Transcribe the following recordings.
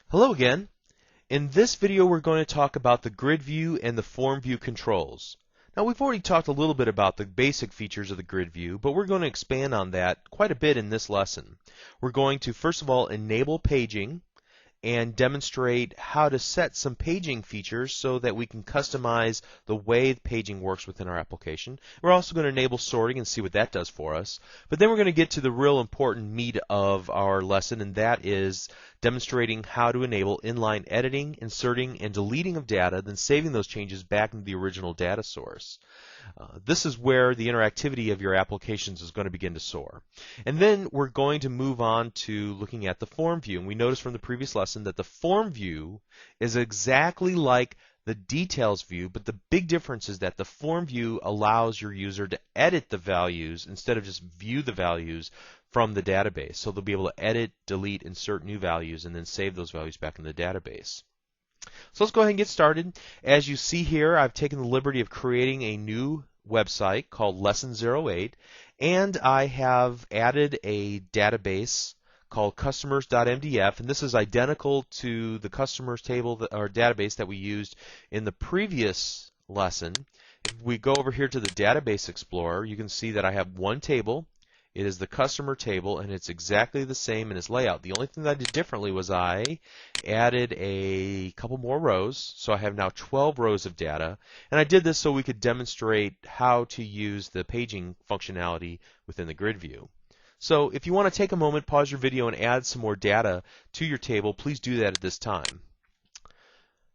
Hello again. In this video we're going to talk about the GridView and the FormView controls. Now we've already talked a little bit about the basic features of the GridView, but we're going to expand on that quite a bit in this lesson. We're going to first of all enable paging and demonstrate how to set some paging features so that we can customize the way paging works within our application. We're also going to enable sorting and see what that does for us. But then we're going to get to the real important meat of our lesson, and that is demonstrating how to enable inline editing, inserting, and deleting of data, then saving those changes back into the original data source. This is where the interactivity of your applications is going to begin to soar. And then we're going to move on to looking at the form view. And we noticed from the previous lesson that the form view is exactly like the details view, but the big difference is that the form view allows your user to edit the values instead of just view the values from the database. So they'll be able to edit, delete, insert new values, and then save those values back in the database. So let's go ahead and get started. As you see here, I've taken the liberty of creating a new website called Lesson 08, and I have added a database called customers.mdf, and this is identical to the customers table or database that we used in the previous lesson. If we go over here to the Database Explorer, you can see that I have one table. It is the customer table, and it's exactly the same in its layout. The only thing that I did differently was I added a couple more rows, so I have now 12 rows of data, and I did this so we could demonstrate how to use the paging functionality within the grid view. So if you want to take a moment, pause your video, and add some more data to your table, please do that at this time.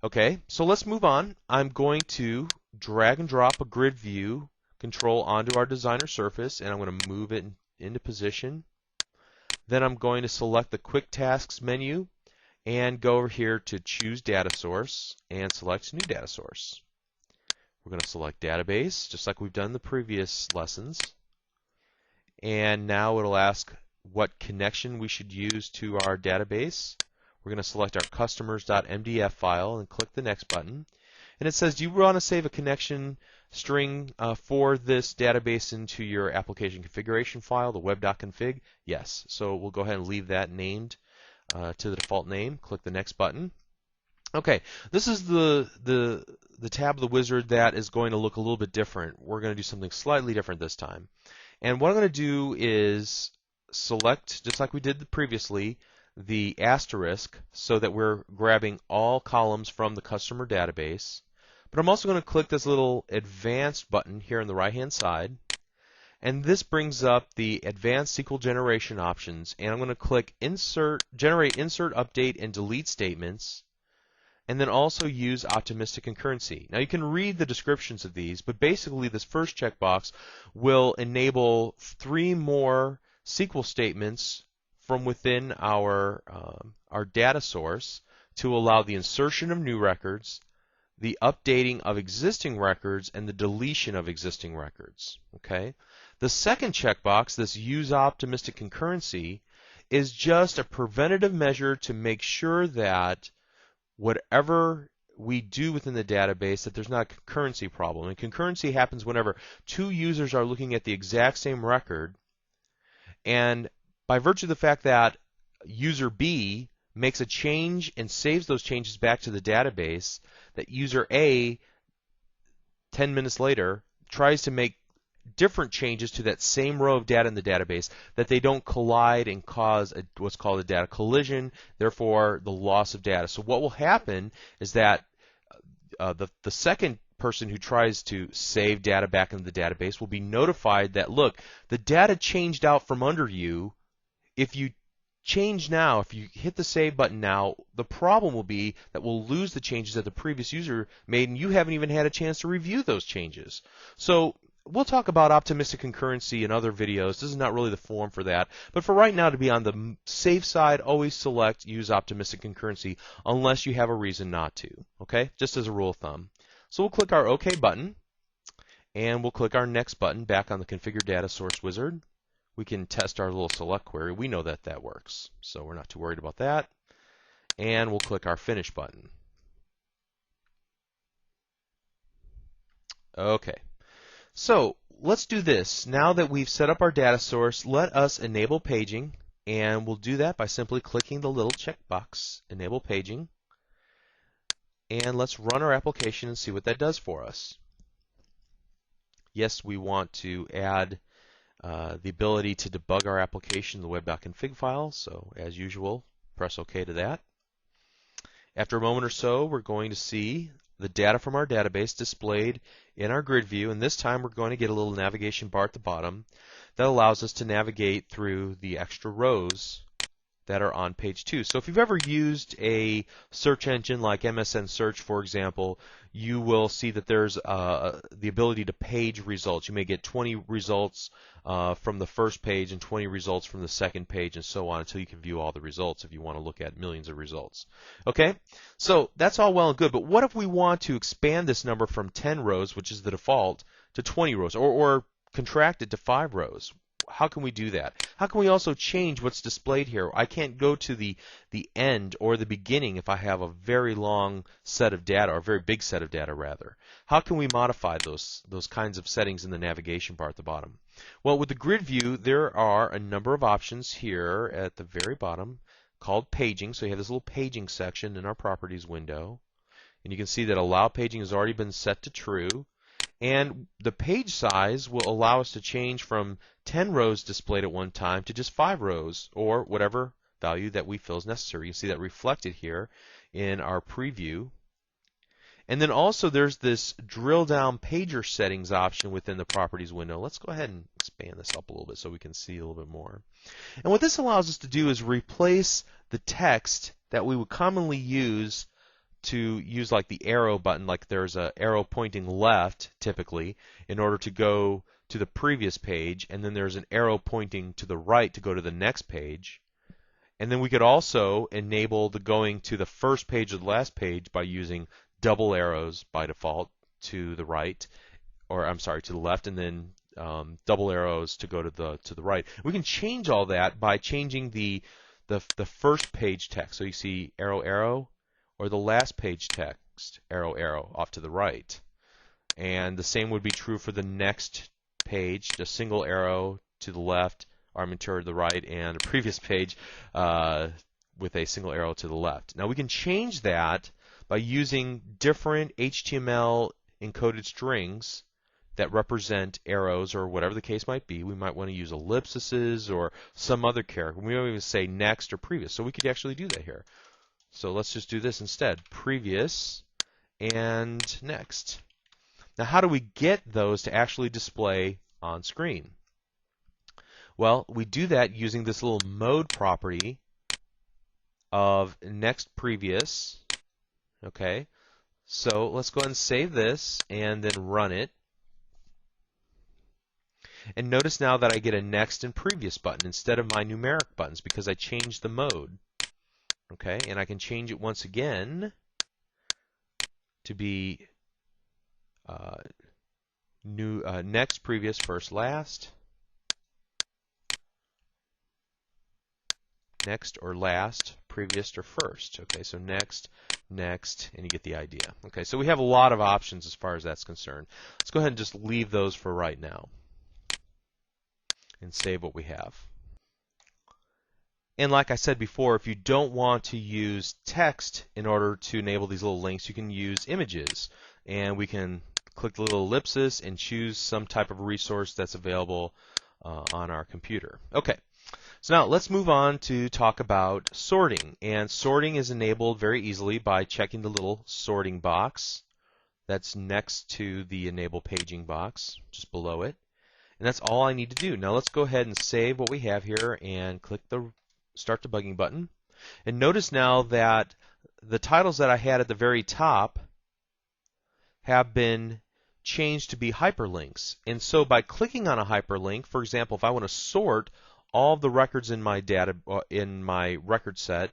Okay, so let's move on. I'm going to drag and drop a grid view control onto our designer surface, and I'm going to move it into position. Then I'm going to select the Quick Tasks menu and go over here to Choose Data Source and select New Data Source. We're going to select Database, just like we've done in the previous lessons. And now it'll ask what connection we should use to our database. We're going to select our customers.mdf file and click the Next button. And it says, do you want to save a connection string for this database into your application configuration file, the web.config? Yes. So we'll go ahead and leave that named to the default name. Click the Next button. Okay, this is the tab of the wizard that is going to look a little bit different. We're going to do something slightly different this time. And what I'm going to do is select, just like we did previously, the asterisk so that we're grabbing all columns from the customer database. But I'm also going to click this little advanced button here on the right hand side, and this brings up the advanced SQL generation options, and I'm going to click generate insert, update, and delete statements, and then also use optimistic concurrency. Now you can read the descriptions of these, but basically this first checkbox will enable 3 more SQL statements from within our data source to allow the insertion of new records, the updating of existing records, and the deletion of existing records. Okay? The second checkbox, this use optimistic concurrency, is just a preventative measure to make sure that whatever we do within the database, that there's not a concurrency problem. And concurrency happens whenever 2 users are looking at the exact same record, and by virtue of the fact that user B makes a change and saves those changes back to the database, that user A 10 minutes later tries to make different changes to that same row of data in the database, that they don't collide and cause what's called a data collision, therefore the loss of data. So what will happen is that the second person who tries to save data back into the database will be notified that, look, the data changed out from under you. If you change now, if you hit the save button now, the problem will be that we'll lose the changes that the previous user made, and you haven't even had a chance to review those changes. So we'll talk about optimistic concurrency in other videos. This is not really the forum for that. But for right now, to be on the safe side, always select use optimistic concurrency unless you have a reason not to. Okay? Just as a rule of thumb. So we'll click our OK button, and we'll click our Next button back on the Configure Data Source wizard. We can test our little select query. We know that that works, so we're not too worried about that. And we'll click our Finish button. Okay, so let's do this. Now that we've set up our data source, let us enable paging And we'll do that by simply clicking the little checkbox, Enable Paging. And let's run our application and see what that does for us. Yes, we want to add the ability to debug our application in the web.config file. So as usual, press OK to that. After a moment or so, we're going to see the data from our database displayed in our grid view, and this time we're going to get a little navigation bar at the bottom that allows us to navigate through the extra rows that are on page 2. So if you've ever used a search engine like MSN Search, for example, you will see that there's the ability to page results. You may get 20 results from the first page and 20 results from the second page and so on until you can view all the results if you want to look at millions of results. Okay, so that's all well and good, but what if we want to expand this number from 10 rows, which is the default, to 20 rows, or contract it to 5 rows? How can we do that? How can we also change what's displayed here? I can't go to the end or the beginning if I have a very long set of data, or a very big set of data rather. How can we modify those kinds of settings in the navigation bar at the bottom? Well, with the grid view, there are a number of options here at the very bottom called paging. So you have this little paging section in our properties window, and you can see that allow paging has already been set to true. And the page size will allow us to change from 10 rows displayed at one time to just 5 rows, or whatever value that we feel is necessary. You see that reflected here in our preview. And then also there's this drill down pager settings option within the properties window. Let's go ahead and expand this up a little bit so we can see a little bit more. And what this allows us to do is replace the text that we would commonly use to use like the arrow button, like there's an arrow pointing left typically in order to go to the previous page, and then there's an arrow pointing to the right to go to the next page. And then we could also enable the going to the first page or the last page by using double arrows by default to the right, or I'm sorry, to the left, and then double arrows to go to the right. We can change all that by changing the first page text. So you see arrow arrow, or the last page text, arrow, arrow, off to the right. And the same would be true for the next page, just single arrow to the left, armature to the right, and a previous page with a single arrow to the left. Now we can change that by using different HTML encoded strings that represent arrows, or whatever the case might be. We might want to use ellipses or some other character. We might even say next or previous. So we could actually do that here. So let's just do this instead, previous and next. Now how do we get those to actually display on screen? Well, we do that using this little mode property of next previous. Okay, so let's go ahead and save this and then run it. And notice now that I get a next and previous button instead of my numeric buttons because I changed the mode. Okay, and I can change it once again to be next, previous, first, last, next or last, previous or first. Okay, so next, next, and you get the idea. Okay, so we have a lot of options as far as that's concerned. Let's go ahead and just leave those for right now and save what we have. And like I said before, if you don't want to use text in order to enable these little links, you can use images. And we can click the little ellipsis and choose some type of resource that's available on our computer. Okay, so now let's move on to talk about sorting. And sorting is enabled very easily by checking the little sorting box that's next to the enable paging box, just below it. And that's all I need to do. Now let's go ahead and save what we have here and click the Start Debugging button. And notice now that the titles that I had at the very top have been changed to be hyperlinks. And so by clicking on a hyperlink, for example, if I want to sort all of the records in my data in my record set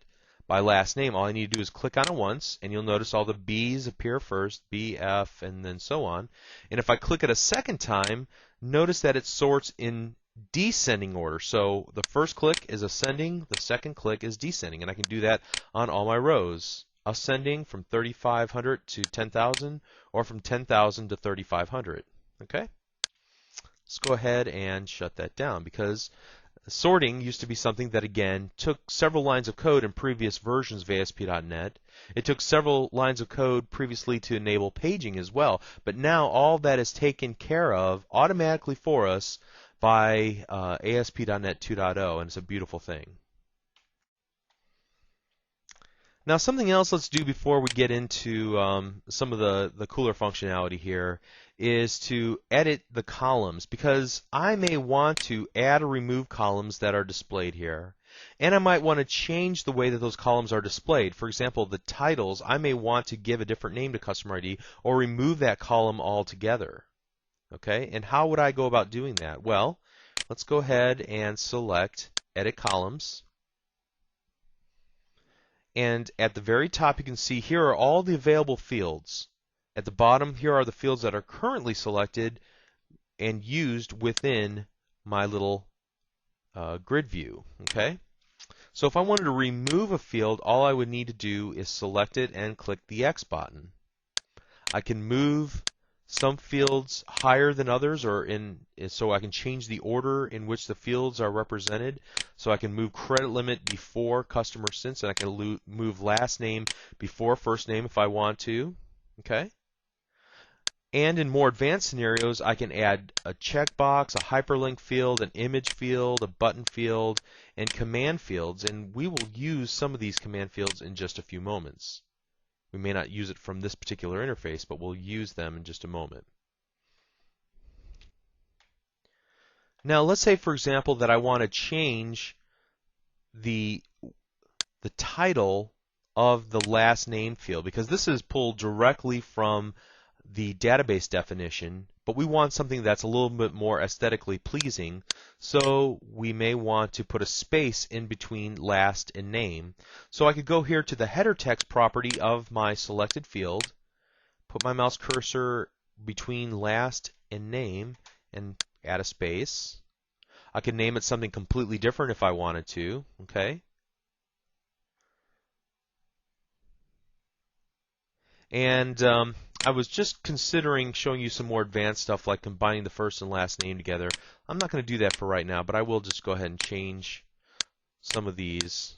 by last name, all I need to do is click on it once, and you'll notice all the B's appear first, B, F, and then so on. And if I click it a second time, notice that it sorts in descending order. So the first click is ascending, the second click is descending, and I can do that on all my rows. Ascending from 3,500 to 10,000, or from 10,000 to 3,500. Okay? Let's go ahead and shut that down because Sorting used to be something that, again, took several lines of code in previous versions of ASP.NET. It took several lines of code previously to enable paging as well, but now all that is taken care of automatically for us by ASP.NET 2.0, and it's a beautiful thing. Now, something else let's do before we get into some of the cooler functionality here is to edit the columns, because I may want to add or remove columns that are displayed here. And I might want to change the way that those columns are displayed. For example, the titles, I may want to give a different name to customer ID or remove that column altogether. Okay, and how would I go about doing that? Well, let's go ahead and select Edit Columns. And at the very top, you can see here are all the available fields. At the bottom, here are the fields that are currently selected and used within my little grid view. Okay? So if I wanted to remove a field, all I would need to do is select it and click the X button. I can move some fields higher than others, so I can change the order in which the fields are represented. So I can move credit limit before customer since, and I can move last name before first name if I want to. Okay. And in more advanced scenarios, I can add a checkbox, a hyperlink field, an image field, a button field, and command fields. And we will use some of these command fields in just a few moments. We may not use it from this particular interface, but we'll use them in just a moment. Now, let's say, for example, that I want to change the title of the last name field, because this is pulled directly from the database definition, but we want something that's a little bit more aesthetically pleasing, so we may want to put a space in between last and name. So I could go here to the header text property of my selected field, put my mouse cursor between last and name, and add a space. I could name it something completely different if I wanted to. Okay. And I was just considering showing you some more advanced stuff like combining the first and last name together. I'm not going to do that for right now, but I will just go ahead and change some of these.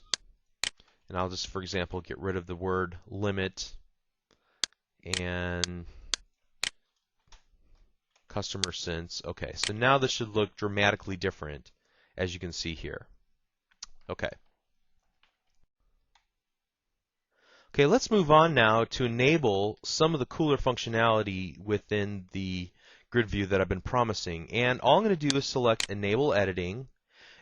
And I'll just, for example, get rid of the word limit and customer since. Okay, so now this should look dramatically different, as you can see here. Okay. Okay, let's move on now to enable some of the cooler functionality within the grid view that I've been promising. And all I'm going to do is select Enable Editing.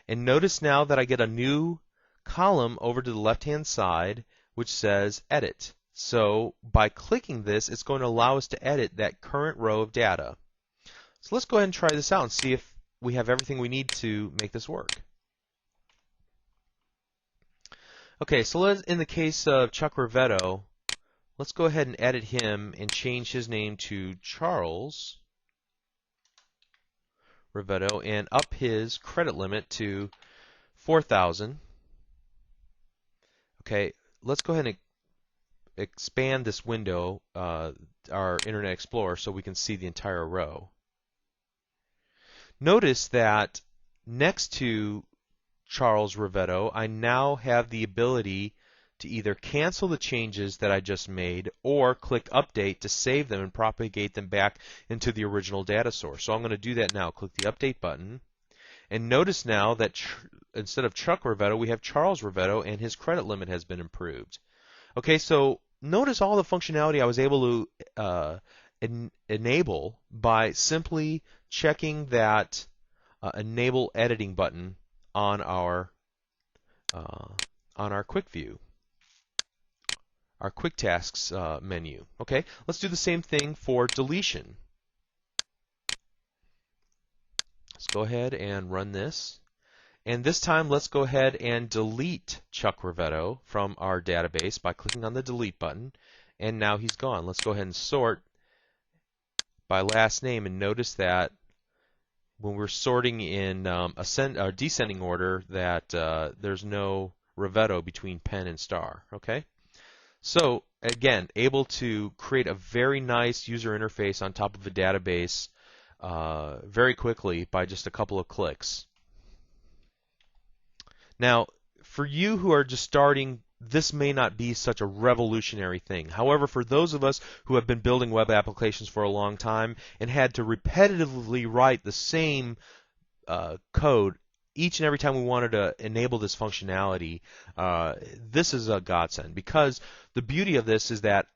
And notice now that I get a new column over to the left-hand side which says Edit. So by clicking this, it's going to allow us to edit that current row of data. So let's go ahead and try this out and see if we have everything we need to make this work. Okay, so in the case of Chuck Rivetto, let's go ahead and edit him and change his name to Charles Rivetto and up his credit limit to 4,000. Okay, let's go ahead and expand this window, our Internet Explorer, so we can see the entire row. Notice that next to Charles Rivetto, I now have the ability to either cancel the changes that I just made or click Update to save them and propagate them back into the original data source. So I'm going to do that now. Click the Update button. And notice now that instead of Chuck Rivetto, we have Charles Rivetto, and his credit limit has been improved. Okay, so notice all the functionality I was able to enable by simply checking that Enable Editing button on our quick view, our quick tasks menu. Okay, let's do the same thing for deletion. Let's go ahead and run this. And this time, let's go ahead and delete Chuck Rivetto from our database by clicking on the delete button. And now he's gone. Let's go ahead and sort by last name, and notice that when we're sorting in descending order, that there's no Rivetto between pen and star. Okay, so again, able to create a very nice user interface on top of a database very quickly by just a couple of clicks. Now, for you who are just starting, this may not be such a revolutionary thing. However, for those of us who have been building web applications for a long time and had to repetitively write the same code each and every time we wanted to enable this functionality, this is a godsend, because the beauty of this is that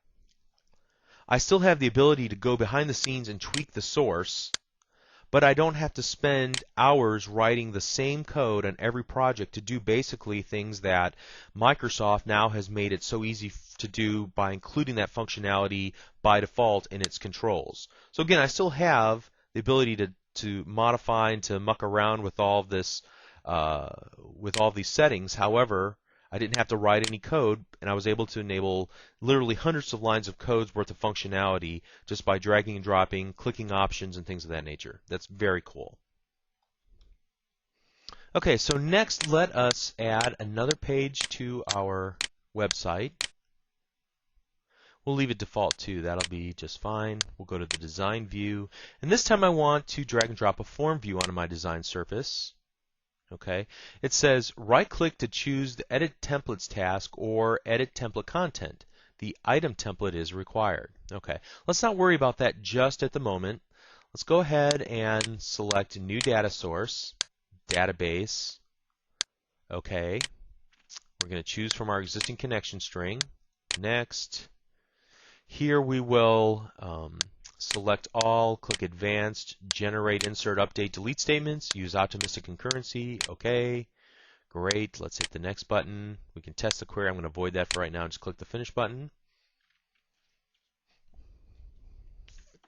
I still have the ability to go behind the scenes and tweak the source, but I don't have to spend hours writing the same code on every project to do basically things that Microsoft now has made it so easy to do by including that functionality by default in its controls. So again, I still have the ability to modify and to muck around with all of this, with all these settings. However, I didn't have to write any code, and I was able to enable literally hundreds of lines of code's worth of functionality just by dragging and dropping, clicking options, and things of that nature. That's very cool. Okay, so next let us add another page to our website. We'll leave it default too. That'll be just fine. We'll go to the design view, and this time I want to drag and drop a form view onto my design surface. Okay, it says right-click to choose the Edit Templates task or Edit Template Content. The item template is required. Okay, let's not worry about that just at the moment. Let's go ahead and select New Data Source, Database. Okay, we're going to choose from our existing connection string. Next. Here we will select all, click Advanced, Generate, Insert, Update, Delete Statements, use optimistic concurrency. Okay, great. Let's hit the next button. We can test the query. I'm going to avoid that for right now. Just click the Finish button.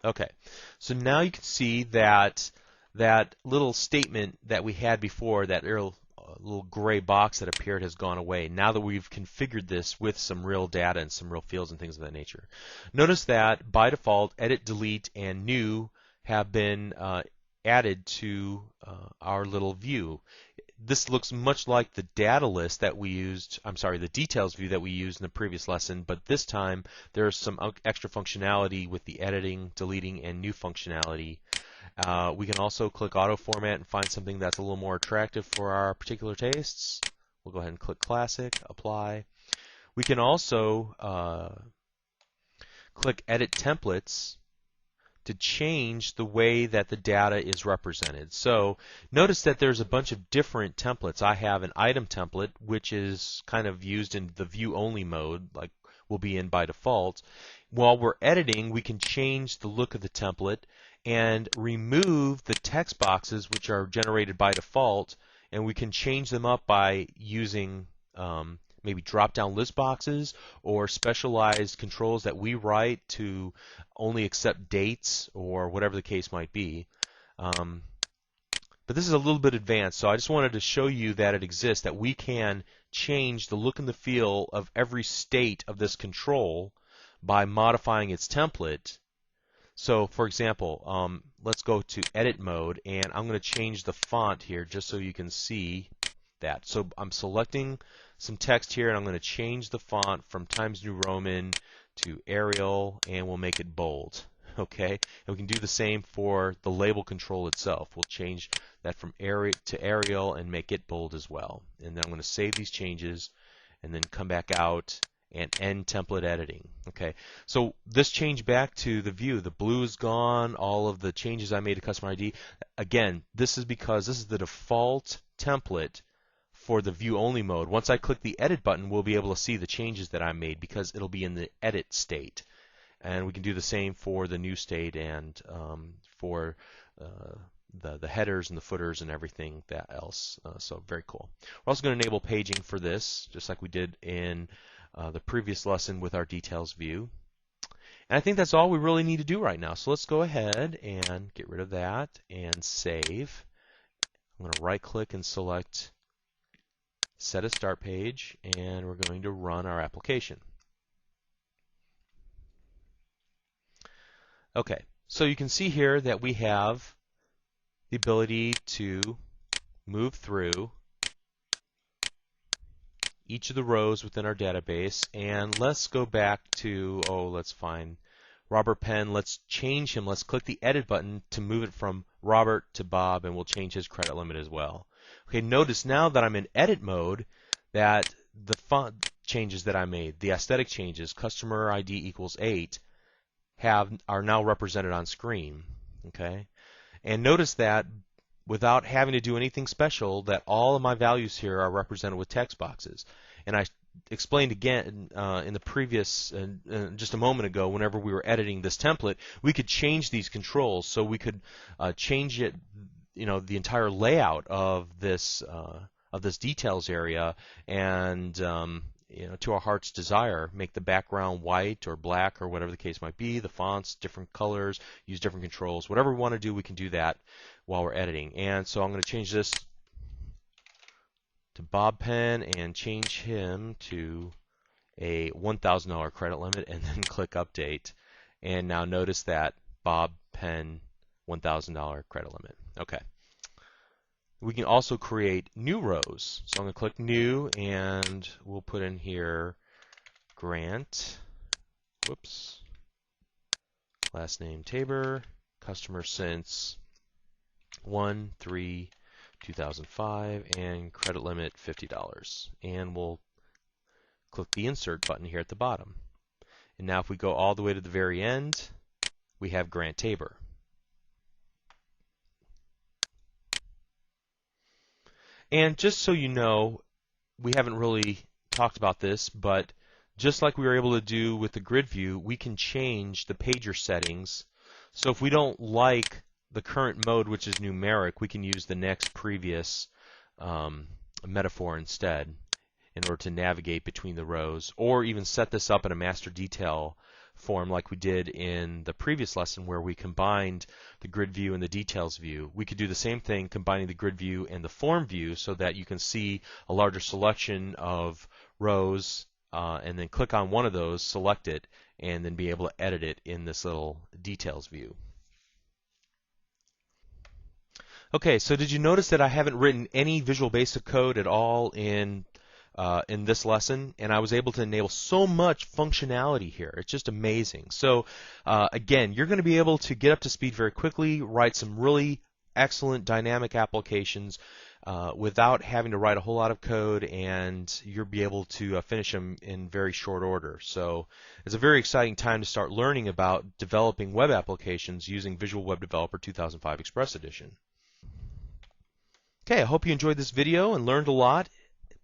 Okay, so now you can see that that little statement that we had before, that little gray box that appeared, has gone away now that we've configured this with some real data and some real fields and things of that nature. Notice that by default, Edit, Delete, and New have been added to our little view. This looks much like the data list that we used, the details view that we used in the previous lesson, but this time there's some extra functionality with the editing, deleting, and new functionality. We can also click Auto Format and find something that's a little more attractive for our particular tastes. We'll go ahead and click Classic, Apply. We can also click Edit Templates to change the way that the data is represented. So notice that there's a bunch of different templates. I have an item template, which is kind of used in the view only mode, like we'll be in by default. While we're editing, we can change the look of the template and remove the text boxes which are generated by default, and we can change them up by using maybe drop-down list boxes or specialized controls that we write to only accept dates or whatever the case might be. But this is a little bit advanced, so I just wanted to show you that it exists, that we can change the look and the feel of every state of this control by modifying its template. So for example, let's go to edit mode, and I'm going to change the font here just so you can see that. So I'm selecting some text here, and I'm going to change the font from Times New Roman to Arial, and we'll make it bold. Okay, and we can do the same for the label control itself. We'll change that from Arial to Arial and make it bold as well. And then I'm going to save these changes and then come back out and end template editing. Okay, so this changed back to the view. The blue is gone. All of the changes I made to customer ID. Again, this is because this is the default template for the view only mode. Once I click the edit button, we'll be able to see the changes that I made because it'll be in the edit state. And we can do the same for the new state and for the headers and the footers and everything that else. So very cool. We're also going to enable paging for this, just like we did in the previous lesson with our details view. And I think that's all we really need to do right now. So let's go ahead and get rid of that and save. I'm going to right click and select Set a Start Page, and we're going to run our application. Okay, so you can see here that we have the ability to move through each of the rows within our database, and let's go back to, let's find Robert Penn. Let's change him. Let's click the edit button to move it from Robert to Bob, and we'll change his credit limit as well. Okay, notice now that I'm in edit mode that the font changes that I made, the aesthetic changes, customer ID equals 8, are now represented on screen. Okay, and notice that without having to do anything special, that all of my values here are represented with text boxes. And I explained again in the previous, just a moment ago, whenever we were editing this template, we could change these controls. So we could change it, the entire layout of this details area, and to our heart's desire, make the background white or black or whatever the case might be, the fonts, different colors, use different controls. Whatever we want to do, we can do that while we're editing. And so I'm going to change this to Bob Penn and change him to a $1,000 credit limit, and then click Update. And now notice that Bob Penn $1,000 credit limit. Okay. We can also create new rows. So I'm going to click New, and we'll put in here Grant, last name Tabor, customer since 1/3/2005, and credit limit $50. And we'll click the Insert button here at the bottom. And now if we go all the way to the very end, we have Grant Tabor. And just so you know, we haven't really talked about this, but just like we were able to do with the grid view, we can change the pager settings. So if we don't like the current mode, which is numeric, we can use the next previous metaphor instead in order to navigate between the rows, or even set this up in a master detail form like we did in the previous lesson where we combined the grid view and the details view. We could do the same thing combining the grid view and the form view so that you can see a larger selection of rows and then click on one of those, select it, and then be able to edit it in this little details view. Okay, so did you notice that I haven't written any Visual Basic code at all in this lesson, and I was able to enable so much functionality here. It's just amazing. So again, you're going to be able to get up to speed very quickly, write some really excellent dynamic applications without having to write a whole lot of code, and you'll be able to finish them in very short order. So it's a very exciting time to start learning about developing web applications using Visual Web Developer 2005 Express Edition. Okay, I hope you enjoyed this video and learned a lot.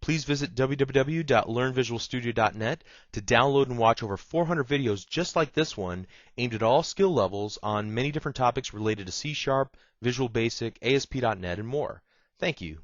Please visit www.learnvisualstudio.net to download and watch over 400 videos just like this one aimed at all skill levels on many different topics related to C#, Visual Basic, ASP.NET, and more. Thank you.